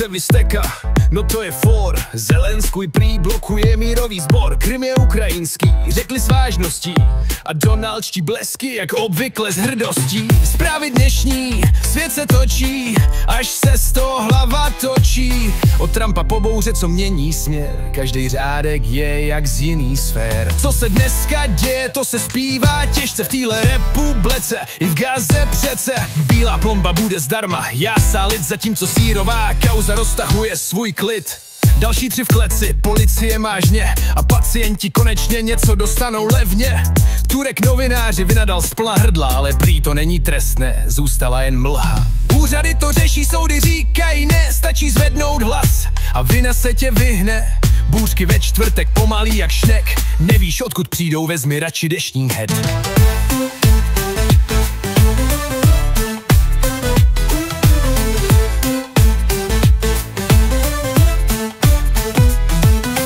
se vysteka, no to je for. Zelenskuj prý blokuje mírový sbor. Krym je ukrajinský, řekli s vážností. A Donaldští blesky, jak obvykle s hrdostí. Zprávy dnešní, svět se točí, až se z toho hlava točí. Od Trumpa po bouře, co mění směr, každý řádek je jak z jiný sfér. Co se dneska děje, to se zpívá těžce v téhle republice. I v Gaze přece bílá plomba bude zdarma. Já sálit, zatímco sírová kauza roztahuje svůj klid. Další 3 v kleci, policie mážně a pacienti konečně něco dostanou levně. Turek novináři vynadal z plna hrdla, ale prý to není trestné, zůstala jen mlha. Úřady to řeší, soudy říkají ne, stačí zvednout hlas a vina se tě vyhne. Bůřky ve čtvrtek pomalý jak šnek, nevíš odkud přijdou, vezmi radši deštní head.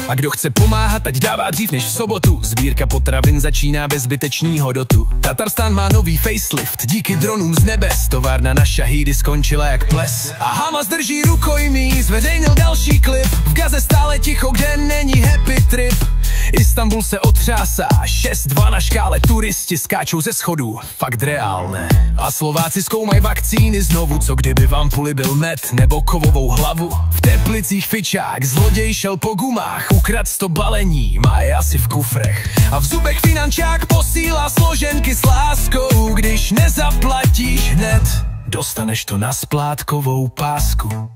A kdo chce pomáhat, ať dává dřív než v sobotu. Sbírka potravin začíná bez zbytečního dotu. Tatarstán má nový facelift, díky dronům z nebes. Továrna na šahídy skončila jak ples. A Hamas drží rukojmí, zveřejnil další klip. V Gaze stále ticho, kde není happy trip. Istanbul se otřásá, 6-2 na škále, turisti skáčou ze schodů, fakt reálné. A Slováci zkoumají vakcíny znovu, co kdyby vám byl med nebo kovovou hlavu. V Teplicích fičák, zloděj šel po gumách, ukradl 100 balení, má je asi v kufrech. A v zubech finančák posílá složenky s láskou, když nezaplatíš hned, dostaneš to na splátkovou pásku.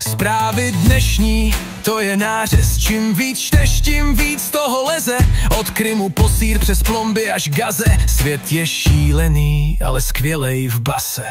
Zprávy dnešní, to je nářez, čím víc čteš, tím víc toho leze. Od Krymu po Sýr přes plomby až Gaze, svět je šílený, ale skvělej v base.